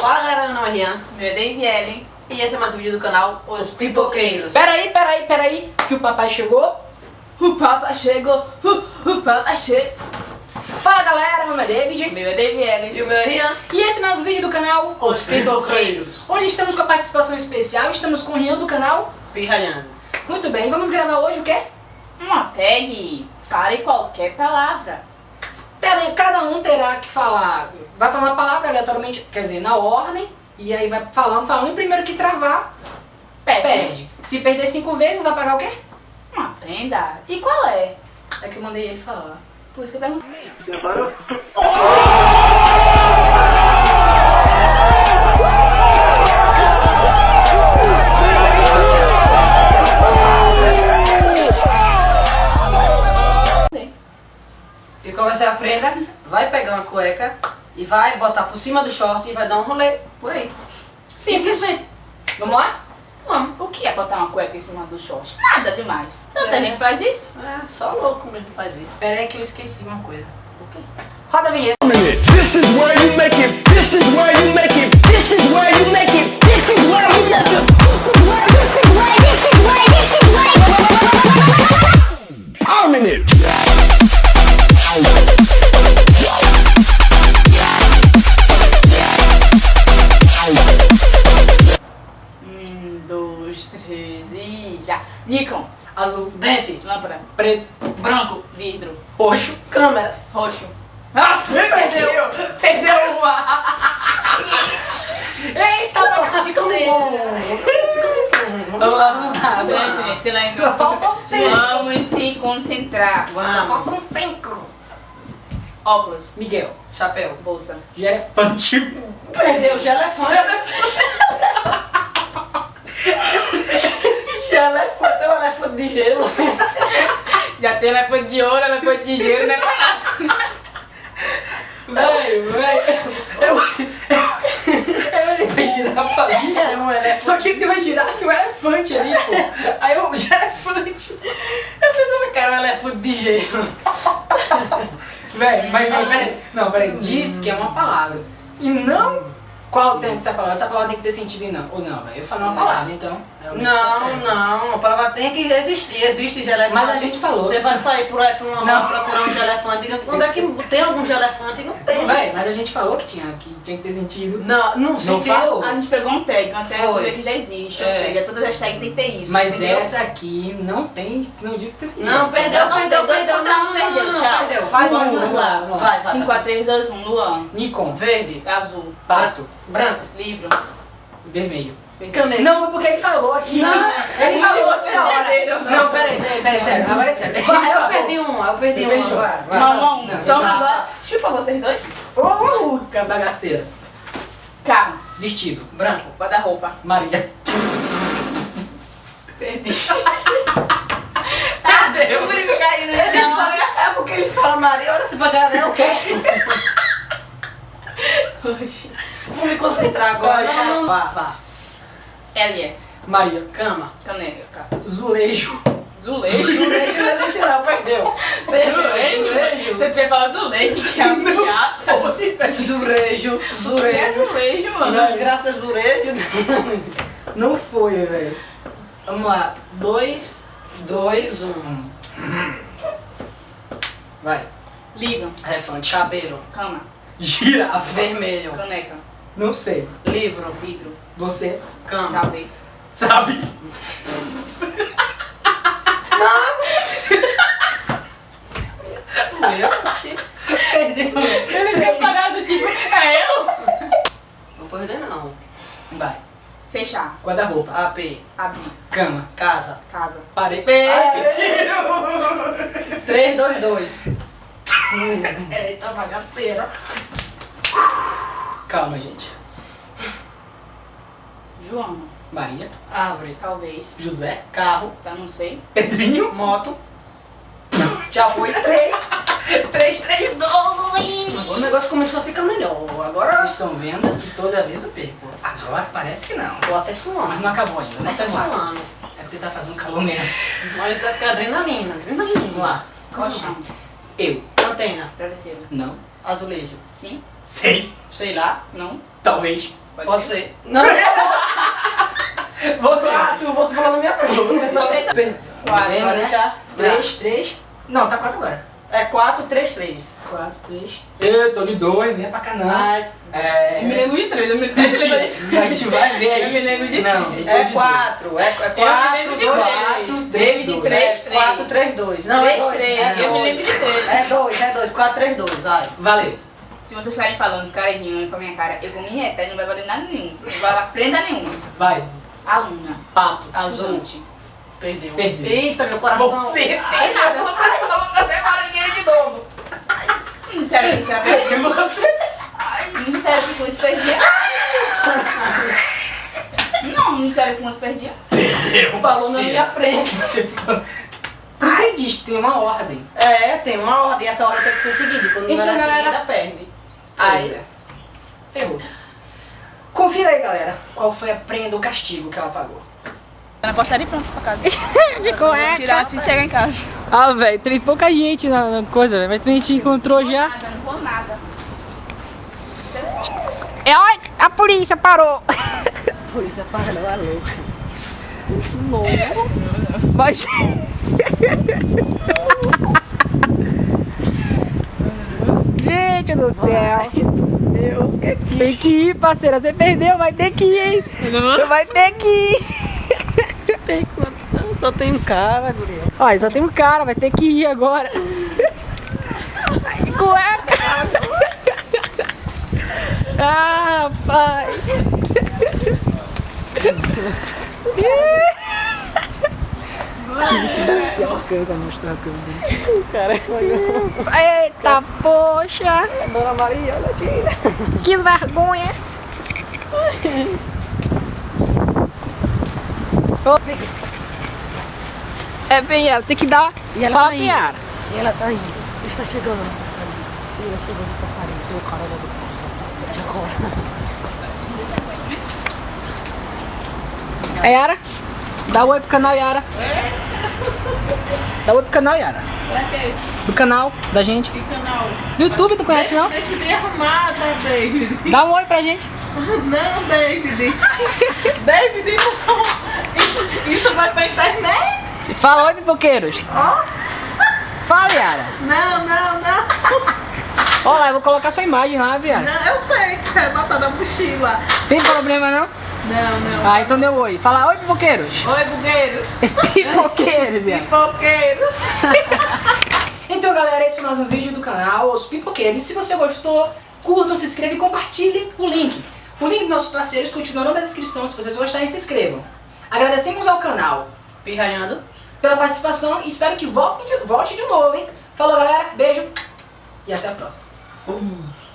Fala galera, meu nome é Rian. Meu é Daviele. E esse é mais um vídeo do canal Os Pipoqueiros. Peraí, que o papai chegou. O papai chegou, o papai chegou. Fala galera, meu nome é David. Meu é Daviele. E o meu é Rian. E esse é mais um vídeo do canal Os Pipoqueiros. Hoje estamos com a participação especial, estamos com o Rian do canal. Pirralhando. Muito bem, vamos gravar hoje o quê? Uma tag. Fale qualquer palavra. Cada um terá que falar, vai falar uma palavra aleatoriamente, quer dizer, na ordem, e aí vai falando, e o primeiro que travar, perde. Se perder 5 vezes, vai pagar o quê? Uma prenda. E qual é? É que eu mandei ele falar. Por isso que eu perguntei. E qual vai ser a prenda? Vai pegar uma cueca e vai botar por cima do short e vai dar um rolê por aí. Simplesmente. Vamos lá? Vamos. O que é botar uma cueca em cima do short? Nada demais. Tanta gente faz isso. É, só louco mesmo faz isso. Pera aí que eu esqueci uma coisa. O quê? Roda a vinheta. This is where you make it. This is where you make it. This is where you make it. This is where you make it. I'm in it. Dois, três e já. Nikon. Azul, Dente, Lâmpada. preto, branco, Vidro. roxo, câmera. Roxo. Perdeu uma. Eita, você fica bom. Vamos lá. Silêncio, silêncio. Só faltam 5. Vamos se concentrar. Só Vamos. faltam 5. Óculos. Miguel, Chapéu. Bolsa. Gerefante. Perdeu o elefante. Elefante é um elefante de gelo. Já tem elefante de ouro, elefante de gelo, né, palhaço? Velho, eu olhei pra girafa ali, É um elefante. só que tem uma girafa e um elefante ali, pô. Aí eu, elefante. Eu pensava que era um elefante de gelo. Velho, mas aí, peraí, diz que é uma palavra. E não qual tem essa palavra. Essa palavra tem que ter sentido e não. Ou não, velho. Eu falei uma palavra, então. realmente tá certo. Não, a palavra tem que existir. Existe gelefante. Mas a gente falou. Você vai sair por aí pra uma Não. rua procurar um gelefante. Onde é que tem algum gelefante? Não tem. Véi, mas a gente falou que tinha que ter sentido. Não sentiu. falou. A gente pegou um tag, uma tag Foi. que já existe, ou É. seja, todas as tags tem que ter isso. Mas entendeu? essa aqui não tem, não diz que ter sentido. Não, perdeu. Não, perdeu, tchau. Perdeu. Vamos lá. Vai. 5, 4, 3, 2, 1, Luan. Nikon, Verde, Azul. pato, branco, Livro. vermelho. caneta. Não, foi porque ele falou aqui. Não, ele falou vocês outra hora. perderam. Não, peraí, sério, agora é sério. Vai, eu perdi um. Beijou. Vai. 1 a 1. Não, Então tá. agora, chupa vocês dois. Bagaceira. Carro. Vestido. Branco, Guarda-roupa. Maria. perdi. Eu fui ficar aí Ele fala, é porque ele fala Maria, olha se bagarela, o quê? Vou me concentrar agora. Não. Vá. L. Maria, cama, Caneca. Zulejo. Zulejo. Zulejo não existe não, perdeu. Zulejo. Você quer falar zulejo, que é a piada. Zurejo, É zurejo. zulejo, mano. Não, graças a zurejo. Não foi, velho. Vamos lá. 2, 2, 1. vai. Livro. Elefante, cabelo, Cama. Girafa. vermelho, Caneca. Não sei. livro, Vidro. Você cama. Talvez. sabe? Perdeu. Ele tem parado tipo, é eu? Não perder não. Vai. Fechar. Guarda-roupa. AP, Abrir. Cama. casa. Casa. Parede. 3, 2, 2. Eita, bagaceira. Calma, gente. João. Maria. Árvore, Talvez. José. carro, Tá, não sei. Pedrinho. moto. Já foi 3. 3, 3, 2. Agora o negócio começou a ficar melhor. Agora Vocês estão vendo que toda vez eu perco. Agora parece que não. tô até suando. Mas não acabou ainda, né? Até Vamos lá. suando. É porque tá fazendo calor mesmo. Mas é porque é adrenalina. Vamos lá. Colchão. Eu. Antena, Travesseiro. Não. azulejo, Sim. Sei. Sei lá. Não? Talvez. Pode ser. Não. Você falou na minha frente. Vocês são... Tá vendo, Vai né? deixar? 3, 3. Não, tá 4 agora. É 4, 3, 3. 4, 3. Eu tô de 2, nem é pra cá não. Ai, Eu me lembro de 3, eu me lembro de 3. A gente vai ver aí. Eu me lembro de Não, três. eu tô é de 4. É Eu me 4, lembro de 2, 4, 3. David de 3, 3. 4, 3, 2. Não, 3, é 2. 3. É Eu me dois. lembro de 3. É 2. 4, 3, 2. Vai. Valeu. Se vocês ficarem falando cara rindo pra minha cara, eu vou me retar e não vai valer nada nenhum. Não vai valer prenda nenhuma. Vai. Aluna. Papo. Azul. Estudante. Perdeu. Perdeu. Eita, meu coração. Você. Tem nada, eu vou fazer uma memória dele de novo. Não disseram que isso era perder. Você. Não disseram que com isso perdia. Não disseram que com isso perdia. Perdeu. Falou na minha frente. Você ficou... Por que diz? Tem uma ordem. É, tem uma ordem. Essa ordem tem que ser seguida. Quando não Então, é galera- seguida, perde. Aí. Ferrou-se. Confira aí, galera. Qual foi a prenda ou castigo que ela pagou. Na portaria e pronto pra casa. De cueca. Tirar antes de chegar em casa. Ah, velho, teve pouca gente na coisa, velho, mas a gente encontrou já. Nada, não vou nada. É, olha, a polícia parou. Polícia parou, é louco. Mas... Gente do céu. Tem que ir, parceira. Você perdeu, vai ter que ir, hein? Vai ter que ir. Só tem um cara, guria. Olha, só tem um cara, vai ter que ir agora. Ai, cueca. Ah, rapaz. Eita, poxa. Dona Maria, olha aqui. Que vergonhas. Ô, é, Pinheiro, tem que dar. E ela Fala, tá indo. Pinheiro. E ela tá indo. Está chegando. Ela chegando pra parede. Tem o cara lá do É, Yara? Dá um oi pro canal, Yara. Dá um oi pro canal, Yara. Pra quê? Do canal da gente. Que canal? Do YouTube, tu conhece não? Deixa de arrumar, tá, David? Dá um oi pra gente. Não, David. David, não. Isso vai pra internet? Fala oi, pipoqueiros. Ó. Fala, Yara. Não, não, não. Ó lá, eu vou colocar sua imagem lá, viado. Não, eu sei que você vai botar na mochila. Tem problema não? Não, não. Ah, então deu oi. Fala oi, pipoqueiros. Oi, bugueiros. Pipoqueiros, viado. Pipoqueiros. Então, galera, esse foi mais um vídeo do canal Os Pipoqueiros. Se você gostou, curtam, se inscreva e compartilhe o link. O link dos nossos parceiros continua na descrição. Se vocês gostarem, se inscrevam. Agradecemos ao canal Pirralhando. pela participação e espero que volte de novo, hein? Falou, galera. Beijo e até a próxima. Fomos.